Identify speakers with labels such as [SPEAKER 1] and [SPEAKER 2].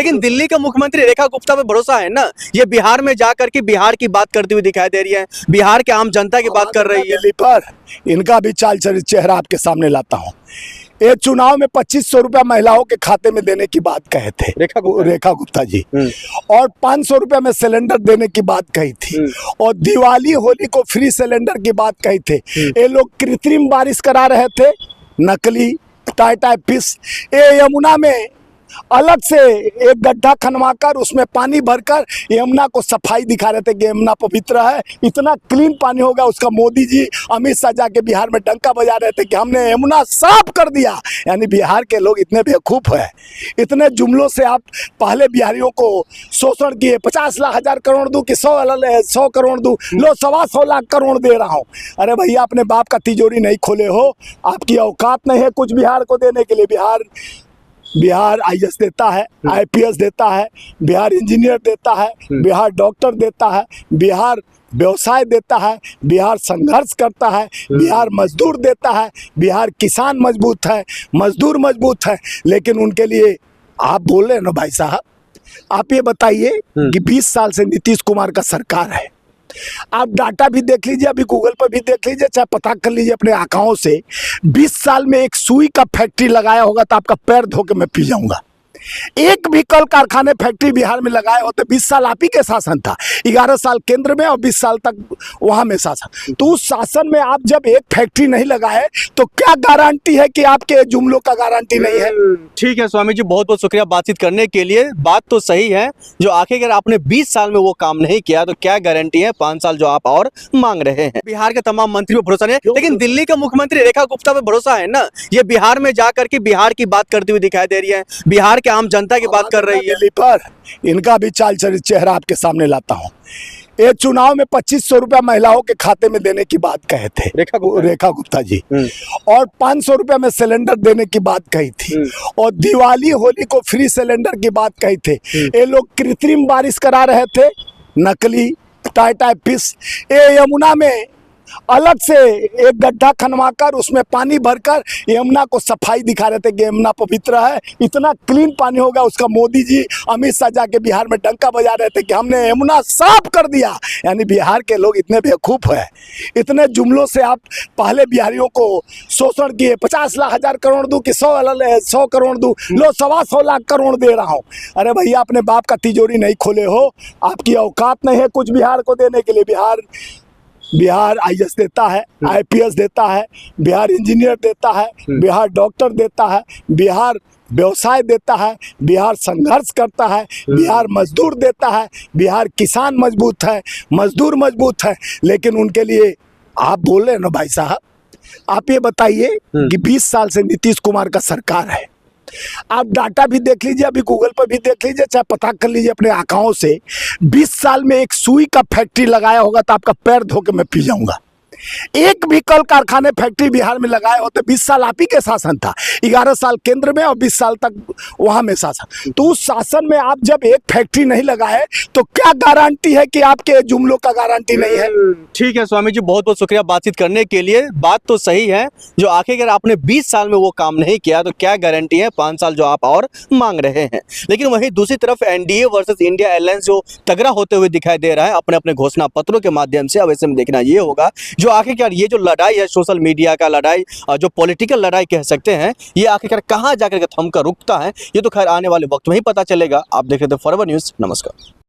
[SPEAKER 1] लेकिन दिल्ली का मुख्यमंत्री रेखा गुप्ता पे भरोसा है ना? ये बिहार में जाकर के बिहार की बात करती हुई दिखाई दे रही है, बिहार के आम जनता की बात कर रही है।
[SPEAKER 2] दिल्ली पर इनका भी चाल चेहरा आपके सामने लाता हूँ। ये चुनाव में 2500 रुपया महिलाओं के खाते में देने की बात कहे थे रेखा गुप्ता जी, और 500 रुपया में सिलेंडर देने की बात कही थी, और दिवाली होली को फ्री सिलेंडर की बात कही थी। ये लोग कृत्रिम बारिश करा रहे थे, नकली टाटा पिस। ये यमुना में अलग से एक गड्ढा खनवाकर उसमें पानी भरकर यमुना को सफाई दिखा रहे थे कि यमुना पवित्र है, इतना क्लीन पानी होगा। उसका मोदी जी अमित शाह जाके बिहार में डंका बजा रहे थे कि हमने यमुना साफ कर दिया। यानी बिहार के लोग इतने बेवकूफ़ हैं, इतने जुमलों से आप पहले बिहारियों को शोषण किए। 50 लाख हजार करोड़ दूं कि 100 करोड़ दूं, लो 125 लाख करोड़ दे रहा हूँ। अरे भैया, अपने बाप का तिजोरी नहीं खोले हो, आपकी औकात नहीं है कुछ बिहार को देने के लिए। बिहार आईएएस देता है, आईपीएस देता है, बिहार इंजीनियर देता है, बिहार डॉक्टर देता है, बिहार व्यवसाय देता है, बिहार संघर्ष करता है, बिहार मजदूर देता है, बिहार किसान मजबूत है, मजदूर मजबूत है। लेकिन उनके लिए आप बोल रहे हैं ना भाई साहब, आप ये बताइए कि 20 साल से नीतीश कुमार का सरकार है। आप डाटा भी देख लीजिए, अभी गूगल पर भी देख लीजिए, चाहे पता कर लीजिए अपने आंखों से। 20 साल में एक सुई का फैक्ट्री लगाया होगा तो आपका पैर धो के मैं पी जाऊंगा। एक भी कल कारखाने फैक्ट्री बिहार में लगाए होते। 20 साल आप ही के शासन था, 11 साल केंद्र में और 20 साल तक वहां में शासन। तो उस शासन में आप जब एक फैक्ट्री नहीं लगाए तो क्या गारंटी है कि आपके जुमलों का गारंटी नहीं है?
[SPEAKER 1] ठीक है स्वामी जी, बहुत बहुत शुक्रिया बातचीत करने के लिए। बात तो सही है, जो आखिर आपने 20 साल में वो काम नहीं किया तो क्या गारंटी है 5 साल जो आप और मांग रहे हैं? बिहार के तमाम मंत्री पे भरोसा नहीं, लेकिन दिल्ली का मुख्यमंत्री रेखा गुप्ता पे भरोसा है ना? ये बिहार में जाकर के बिहार की बात करती हुई दिखाई दे रही है, बिहार के आम जनता की बात कर रही है।
[SPEAKER 2] दिल्ली पर इनका भी चाल चेहरा आपके सामने लाता हूँ। ये चुनाव में 2500 रुपया महिलाओं के खाते में देने की बात कहे थे रेखा गुप्ता जी, और 500 रुपया में सिलेंडर देने की बात कही थी, और दिवाली होली को फ्री सिलेंडर की बात कही थी। ये लोग कृत्रिम बारिश करा रहे थे, नकली टाटा पिस। ये यमुना में अलग से एक गड्ढा खनवाकर उसमें पानी भरकर यमुना को सफाई दिखा रहे थे कि यमुना पवित्र है, इतना क्लीन पानी होगा। उसका मोदी जी अमित शाह जाके बिहार में डंका बजा रहे थे कि हमने यमुना साफ कर दिया। यानी बिहार के लोग इतने बेवकूफ़ हैं, इतने जुमलों से आप पहले बिहारियों को शोषण किए। 50 लाख हजार करोड़ दूं कि 100 करोड़ दूं, लो 125 लाख करोड़ दे रहा हूँ। अरे भैया, अपने बाप का तिजोरी नहीं खोले हो, आपकी औकात नहीं है कुछ बिहार को देने के लिए। बिहार आईएएस देता है, आईपीएस देता है, बिहार इंजीनियर देता है, बिहार डॉक्टर देता है, बिहार व्यवसाय देता है, बिहार संघर्ष करता है, बिहार मजदूर देता है, बिहार किसान मजबूत है, मजदूर मजबूत है। लेकिन उनके लिए आप बोल रहे हैं ना भाई साहब, आप ये बताइए कि 20 साल से नीतीश कुमार का सरकार है। आप डाटा भी देख लीजिए, अभी गूगल पर भी देख लीजिए, चाहे पता कर लीजिए अपने आंखों से। 20 साल में एक सुई का फैक्ट्री लगाया होगा तो आपका पैर धो के मैं पी जाऊंगा। एक भी कल कारखाने फैक्ट्री बिहार में लगाए होते। 20 साल आप ही के शासन था, 11 साल केंद्र में और 20 साल तक वहां में शासन। तो उस शासन में आप जब एक फैक्ट्री नहीं लगाए तो क्या गारंटी है कि आपके जुमलों का गारंटी नहीं है?
[SPEAKER 1] ठीक है स्वामी जी, बहुत बहुत शुक्रिया बातचीत करने के लिए। बात तो सही है, जो आखिर आपने 20 साल में वो काम नहीं किया तो क्या गारंटी है 5 साल जो आप और मांग रहे हैं? लेकिन वहीं दूसरी तरफ एनडीए वर्सेस इंडिया अलायंस जो तगड़ा होते हुए दिखाई दे रहा है अपने अपने घोषणा पत्रों के माध्यम से। अब ऐसे में देखना ये होगा जो आखिरकार ये जो लड़ाई है, सोशल मीडिया का लड़ाई, जो पॉलिटिकल लड़ाई कह सकते हैं, ये आखिरकार कहां जाकर के थमकर रुकता है, ये तो खैर आने वाले वक्त में ही पता चलेगा। आप देख रहे थे फॉरवर्ड न्यूज़। नमस्कार।